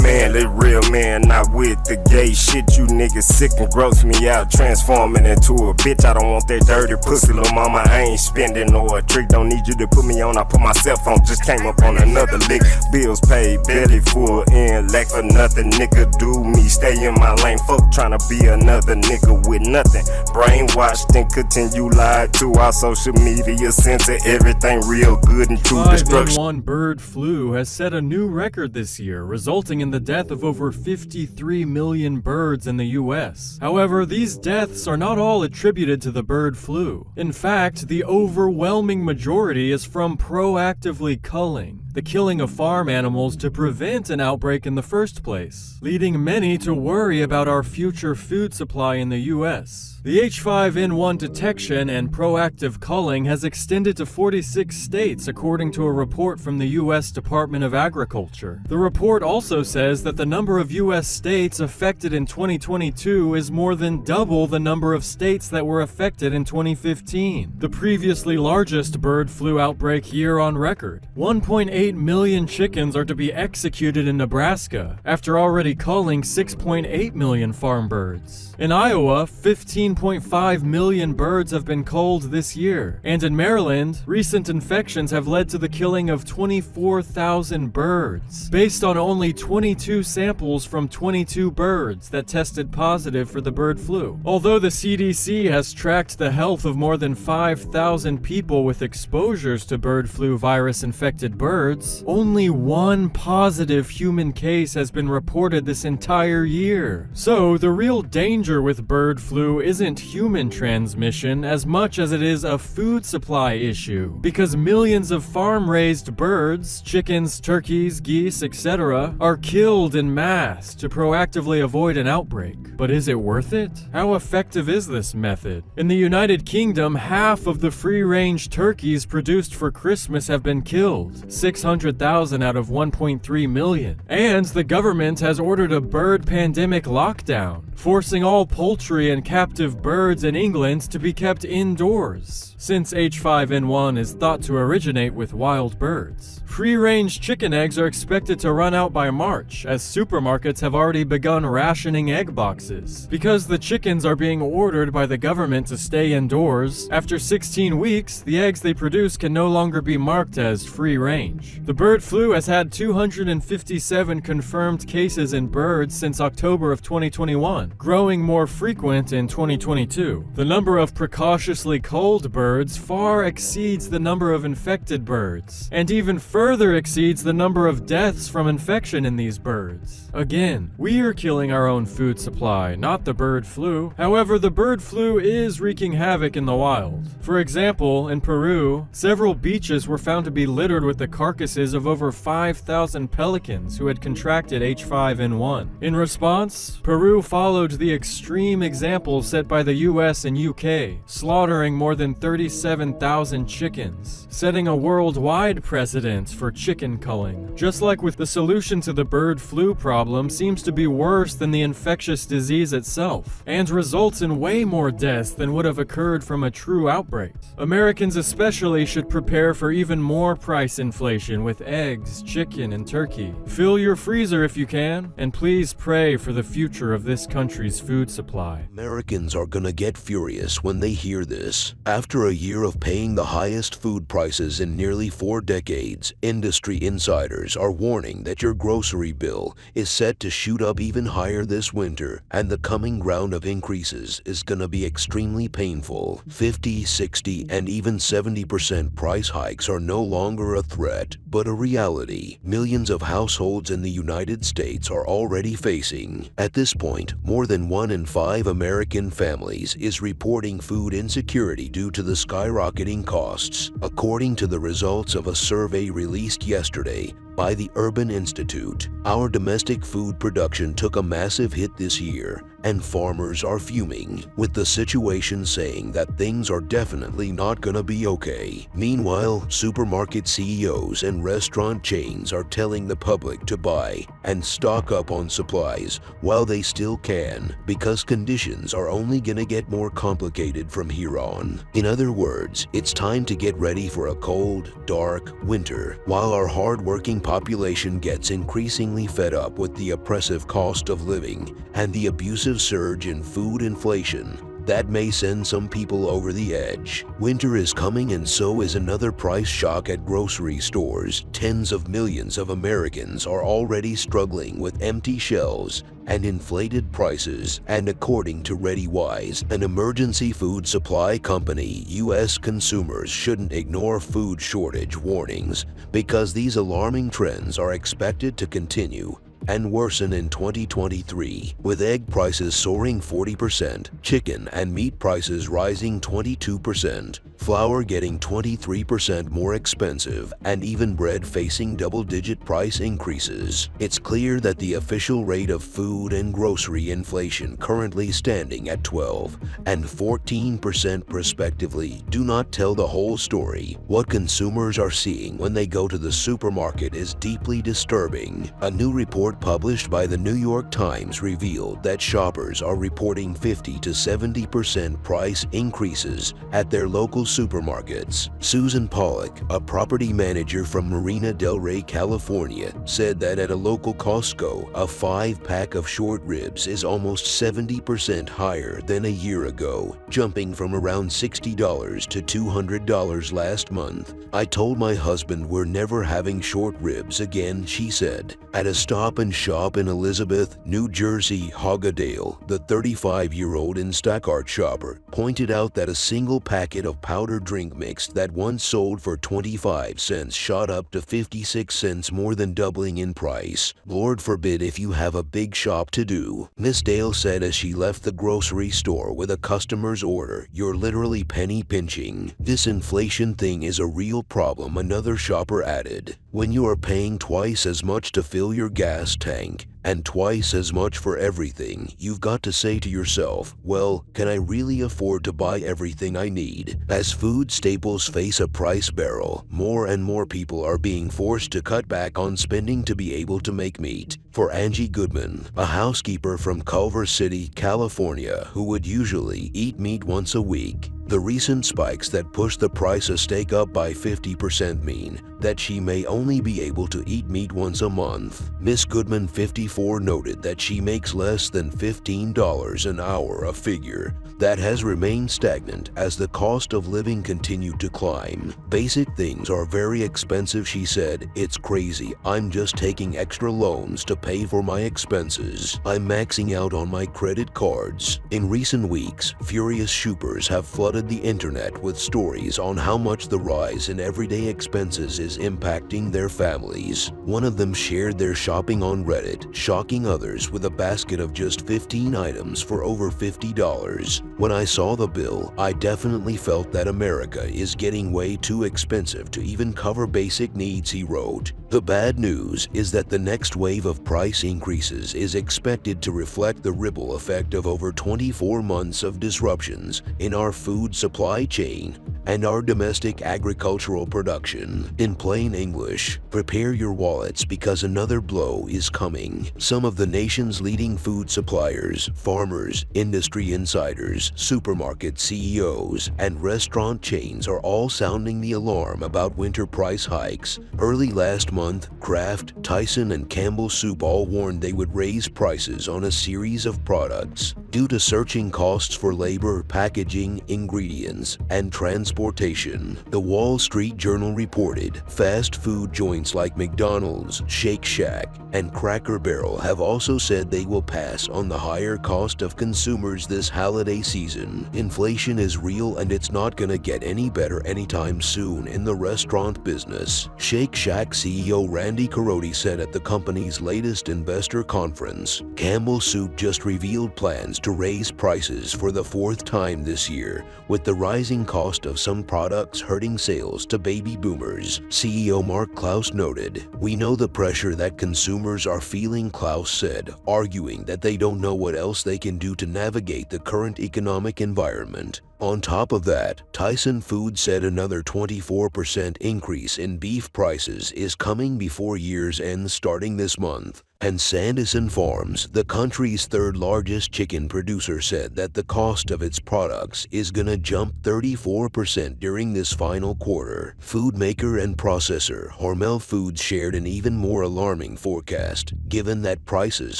Man, they real man, not with the gay shit. You niggas sick and gross me out, transforming into a bitch. I don't want that dirty pussy, little mama. I ain't spending no a trick. Don't need you to put me on. I put myself on. Just came up on another lick. Bills paid, belly full, in lack for nothing. Nigga, do me, stay in my lane. Fuck tryna be another nigga with nothing. Brainwashed and continue lied to our social media censor everything real good and true. Destruction. H5N1 bird flu has set a new record this year, resulting in the death of over 53 million birds in the US. However, these deaths are not all attributed to the bird flu. In fact, the overwhelming majority is from proactively culling, the killing of farm animals to prevent an outbreak in the first place, leading many to worry about our future food supply in the US. The H5N1 detection and proactive culling has extended to 46 states according to a report from the U.S. Department of Agriculture. The report also says that the number of U.S. states affected in 2022 is more than double the number of states that were affected in 2015, the previously largest bird flu outbreak year on record. 1.8 million chickens are to be executed in Nebraska after already culling 6.8 million farm birds. In Iowa, 15.5 million birds have been culled this year. And in Maryland, recent infections have led to the killing of 24,000 birds, based on only 22 samples from 22 birds that tested positive for the bird flu. Although the CDC has tracked the health of more than 5,000 people with exposures to bird flu virus-infected birds, only one positive human case has been reported this entire year. So, the real danger with bird flu isn't human transmission as much as it is a food supply issue, because millions of farm-raised birds, chickens, turkeys, geese, etc., are killed in mass to proactively avoid an outbreak. But is it worth it? How effective is this method? In the United Kingdom, half of the free-range turkeys produced for Christmas have been killed, 600,000 out of 1.3 million. And the government has ordered a bird pandemic lockdown, forcing all poultry and captive birds in England to be kept indoors, since H5N1 is thought to originate with wild birds. Free-range chicken eggs are expected to run out by March, as supermarkets have already begun rationing egg boxes. Because the chickens are being ordered by the government to stay indoors, after 16 weeks, the eggs they produce can no longer be marked as free-range. The bird flu has had 257 confirmed cases in birds since October of 2021, growing more frequent in 2022. The number of precautiously culled birds far exceeds the number of infected birds, and even further exceeds the number of deaths from infection in these birds. Again, we are killing our own food supply, not the bird flu. However, the bird flu is wreaking havoc in the wild. For example, in Peru, several beaches were found to be littered with the carcasses of over 5,000 pelicans who had contracted H5N1. In response, Peru followed the extreme example set by the US and UK, slaughtering more than 37,000 chickens, setting a worldwide precedent for chicken culling. Just like with the solution to the bird flu problem seems to be worse than the infectious disease itself, and results in way more deaths than would have occurred from a true outbreak. Americans especially should prepare for even more price inflation with eggs, chicken, and turkey. Fill your freezer if you can, and please pray for the future of this country's food supply. Americans are gonna get furious when they hear this. After a year of paying the highest food prices in nearly 4 decades, industry insiders are warning that your grocery bill is set to shoot up even higher this winter, and the coming round of increases is gonna be extremely painful. 50, 60, and even 70% price hikes are no longer a threat, but a reality millions of households in the United States are already facing. At this point, more than 1 in 5 American families is reporting food insecurity due to the skyrocketing costs, according to the results of a survey released yesterday by the Urban Institute. Our domestic food production took a massive hit this year, and farmers are fuming, with the situation saying that things are definitely not gonna be okay. Meanwhile, supermarket CEOs and restaurant chains are telling the public to buy and stock up on supplies while they still can, because conditions are only gonna get more complicated from here on. In other words, it's time to get ready for a cold, dark winter, while our hard-working population gets increasingly fed up with the oppressive cost of living and the abusive surge in food inflation, that may send some people over the edge. Winter is coming, and so is another price shock at grocery stores. Tens of millions of Americans are already struggling with empty shelves and inflated prices, and according to ReadyWise, an emergency food supply company, U.S. consumers shouldn't ignore food shortage warnings because these alarming trends are expected to continue and worsen in 2023, with egg prices soaring 40%, chicken and meat prices rising 22%, flour getting 23% more expensive, and even bread facing double-digit price increases. It's clear that the official rate of food and grocery inflation, currently standing at 12% and 14% respectively, do not tell the whole story. What consumers are seeing when they go to the supermarket is deeply disturbing. A new report published by the New York Times revealed that shoppers are reporting 50 to 70% price increases at their local supermarkets. Susan Pollock, a property manager from Marina Del Rey, California, said that at a local Costco, a 5-pack of short ribs is almost 70% higher than a year ago, jumping from around $60 to $200 last month. "I told my husband we're never having short ribs again," she said. At a Stop and Shop in Elizabeth, New Jersey, Hoggadale, the 35-year-old Instacart shopper pointed out that a single packet of powdered drink mix that once sold for 25 cents shot up to 56 cents, more than doubling in price. "Lord forbid if you have a big shop to do," Miss Dale said as she left the grocery store with a customer's order. "You're literally penny pinching. This inflation thing is a real problem," another shopper added. "When you are paying twice as much to fill your gas tank and twice as much for everything, you've got to say to yourself, well, can I really afford to buy everything I need?" As food staples face a price barrel, more and more people are being forced to cut back on spending to be able to make meat. For Angie Goodman, a housekeeper from Culver City, California, who would usually eat meat once a week, the recent spikes that push the price of steak up by 50% mean that she may only be able to eat meat once a month. Miss Goodman, 54, noted that she makes less than $15 an hour, a figure that has remained stagnant as the cost of living continued to climb. "Basic things are very expensive," she said. "It's crazy. I'm just taking extra loans to pay for my expenses. I'm maxing out on my credit cards." In recent weeks, furious shoppers have flooded the internet with stories on how much the rise in everyday expenses is impacting their families. One of them shared their shopping on Reddit, shocking others with a basket of just 15 items for over $50. "When I saw the bill, I definitely felt that America is getting way too expensive to even cover basic needs," he wrote. The bad news is that the next wave of price increases is expected to reflect the ripple effect of over 24 months of disruptions in our food supply chain and our domestic agricultural production. In plain English, prepare your wallets because another blow is coming. Some of the nation's leading food suppliers, farmers, industry insiders, supermarket CEOs, and restaurant chains are all sounding the alarm about winter price hikes. Early last month, Kraft, Tyson, and Campbell Soup all warned they would raise prices on a series of products due to surging costs for labor, packaging, ingredients, and transportation. The Wall Street Journal reported fast food joints like McDonald's, Shake Shack, and Cracker Barrel have also said they will pass on the higher cost of consumers this holiday season. Inflation is real, and it's not gonna get any better anytime soon in the restaurant business. Shake Shack CEO Randy Carodi said at the company's latest investor conference. Campbell Soup just revealed plans to raise prices for the 4th time this year, with the rising cost of some products hurting sales to baby boomers. CEO Mark Klaus noted, "We know the pressure that consumers are feeling," Klaus said, arguing that they don't know what else they can do to navigate the current economic environment. On top of that, Tyson Foods said another 24% increase in beef prices is coming before year's end starting this month, And Sanderson Farms, the country's third largest chicken producer, said that the cost of its products is gonna jump 34% during this final quarter. Food maker and processor Hormel Foods shared an even more alarming forecast, given that prices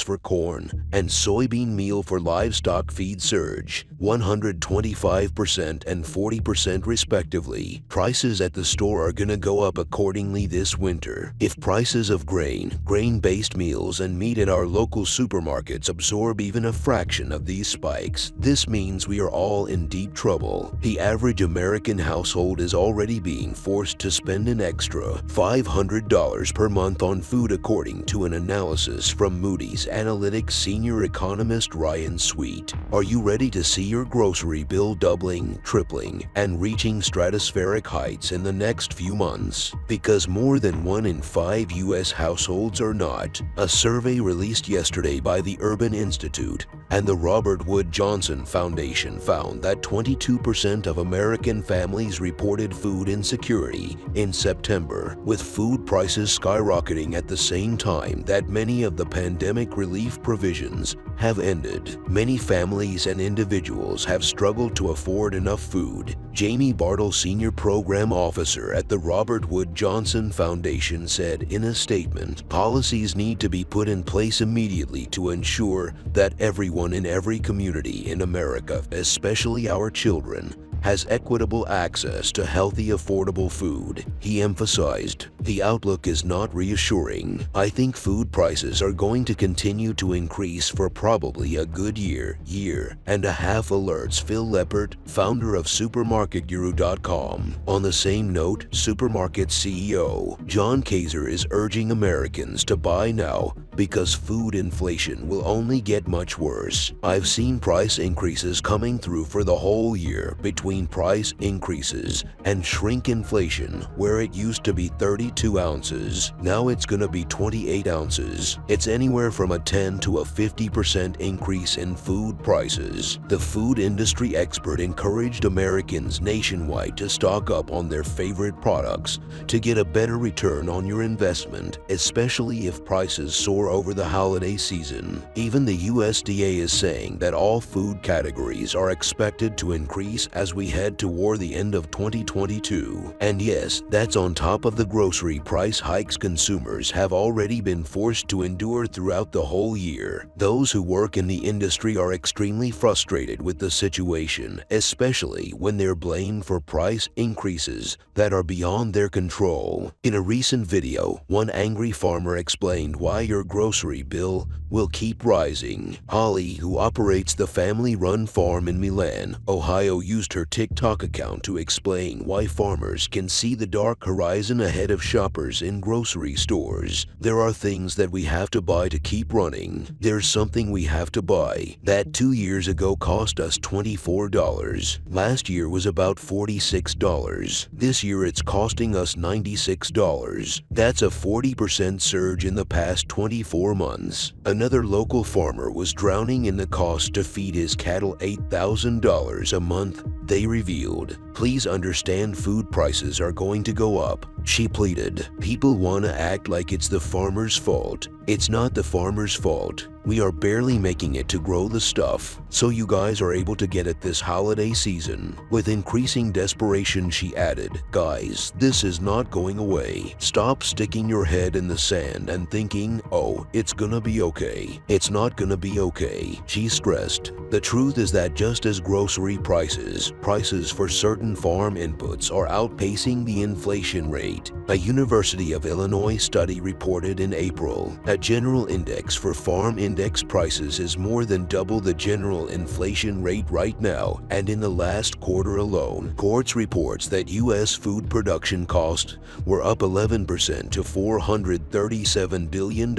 for corn and soybean meal for livestock feed surge 125% and 40% respectively. Prices at the store are gonna go up accordingly this winter. If prices of grain-based meals and meat at our local supermarkets absorb even a fraction of these spikes, this means we are all in deep trouble. The average American household is already being forced to spend an extra $500 per month on food, according to an analysis from Moody's Analytics senior economist Ryan Sweet. Are you ready to see your grocery bill doubling, tripling, and reaching stratospheric heights in the next few months? Because more than 1 in 5 U.S. households are not. A survey released yesterday by the Urban Institute and the Robert Wood Johnson Foundation found that 22% of American families reported food insecurity in September, with food prices skyrocketing at the same time that many of the pandemic relief provisions have ended. Many families and individuals have struggled to afford enough food. Jamie Bartle, senior program officer at the Robert Wood Johnson Foundation, said in a statement, "Policies need to be put in place immediately to ensure that everyone in every community in America, especially our children, has equitable access to healthy, affordable food." He emphasized, "The outlook is not reassuring. I think food prices are going to continue to increase for probably a good year and a half," alerts Phil Leppert, founder of SupermarketGuru.com. On the same note, supermarket CEO John Kaiser is urging Americans to buy now because food inflation will only get much worse. "I've seen price increases coming through for the whole year between price increases and shrink inflation, where it used to be 32 ounces. Now it's gonna be 28 ounces. It's anywhere from a 10 to a 50% increase in food prices." The food industry expert encouraged Americans nationwide to stock up on their favorite products to get a better return on your investment, especially if prices soar over the holiday season. Even the USDA is saying that all food categories are expected to increase as we head toward the end of 2022. And yes, that's on top of the grocery price hikes consumers have already been forced to endure throughout the whole year. Those who work in the industry are extremely frustrated with the situation, especially when they're blamed for price increases that are beyond their control. In a recent video, one angry farmer explained why your grocery bill will keep rising. Holly, who operates the family-run farm in Milan, Ohio, used her TikTok account to explain why farmers can see the dark horizon ahead of shoppers in grocery stores. "There are things that we have to buy to keep running. There's something we have to buy that 2 years ago cost us $24. Last year was about $46. This year it's costing us $96. That's a 40% surge in the past 24 months. Another local farmer was drowning in the cost to feed his cattle $8,000 a month. They revealed, "Please understand, food prices are going to go up," she pleaded. "People want to act like it's the farmer's fault. It's not the farmer's fault. We are barely making it to grow the stuff, so you guys are able to get it this holiday season." With increasing desperation, she added, "Guys, this is not going away. Stop sticking your head in the sand and thinking, oh, it's gonna be okay. It's not gonna be okay." She stressed, "The truth is that just as grocery prices for certain farm inputs are outpacing the inflation rate." A University of Illinois study reported in April that general index for farm index prices is more than double the general inflation rate right now, and in the last quarter alone, Quartz reports that U.S. food production costs were up 11% to $437 billion,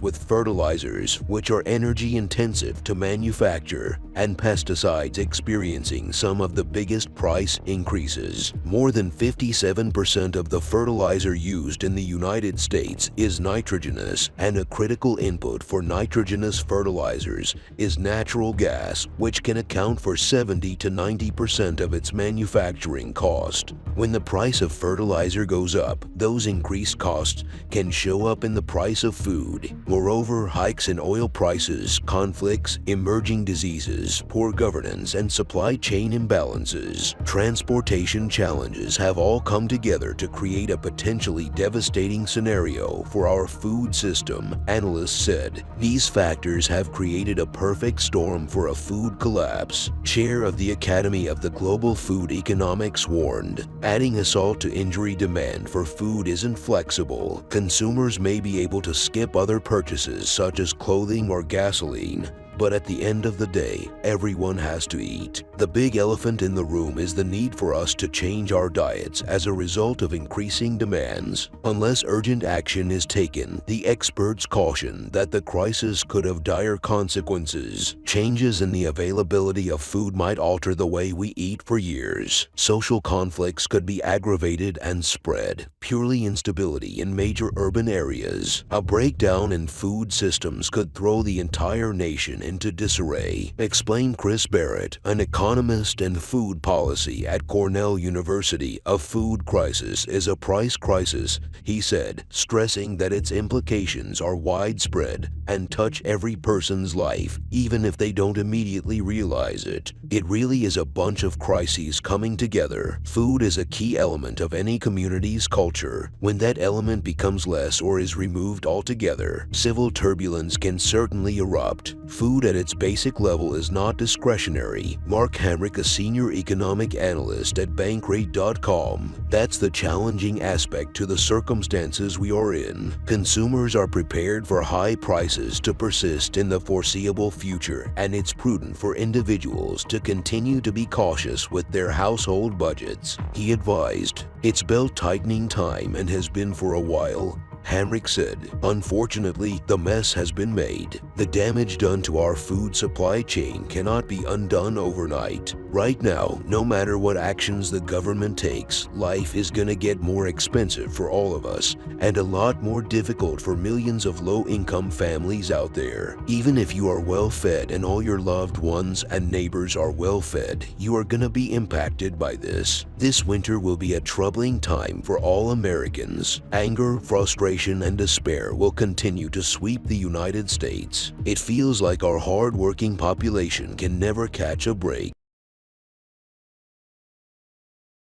with fertilizers, which are energy intensive to manufacture, and pesticides experiencing some of the biggest price increases. More than 57% of the fertilizer used in the United States is nitrogenous, and a critical input for nitrogenous fertilizers is natural gas, which can account for 70 to 90% of its manufacturing cost. When the price of fertilizer goes up, those increased costs can show up in the price of food. Moreover, hikes in oil prices, conflicts, emerging diseases, poor governance, and supply chain imbalances, transportation challenges have all come together to create a potentially devastating scenario for our food system, analysts said. These factors have created a perfect storm for a food collapse. Chair of the Academy of the Global Food Economics warned, adding assault to injury demand for food isn't flexible. Consumers may be able to skip other purchases such as clothing or gasoline, but at the end of the day, everyone has to eat. The big elephant in the room is the need for us to change our diets as a result of increasing demands. Unless urgent action is taken, the experts caution that the crisis could have dire consequences. Changes in the availability of food might alter the way we eat for years. Social conflicts could be aggravated and spread. Purely instability in major urban areas. A breakdown in food systems could throw the entire nation into disarray, explained Chris Barrett, an economist and food policy at Cornell University. A food crisis is a price crisis, he said, stressing that its implications are widespread and touch every person's life, even if they don't immediately realize it. It really is a bunch of crises coming together. Food is a key element of any community's culture. When that element becomes less or is removed altogether, civil turbulence can certainly erupt. Food at its basic level is not discretionary. Mark Hamrick, a senior economic analyst at Bankrate.com. That's the challenging aspect to the circumstances we are in. Consumers are prepared for high prices to persist in the foreseeable future, and it's prudent for individuals to continue to be cautious with their household budgets, he advised. It's belt-tightening time and has been for a while. Hamrick said, unfortunately, the mess has been made. The damage done to our food supply chain cannot be undone overnight. Right now, no matter what actions the government takes, life is gonna get more expensive for all of us, and a lot more difficult for millions of low-income families out there. Even if you are well-fed and all your loved ones and neighbors are well-fed, you are gonna be impacted by this. This winter will be a troubling time for all Americans. Anger, frustration, and despair will continue to sweep the United States. It feels like our hard-working population can never catch a break.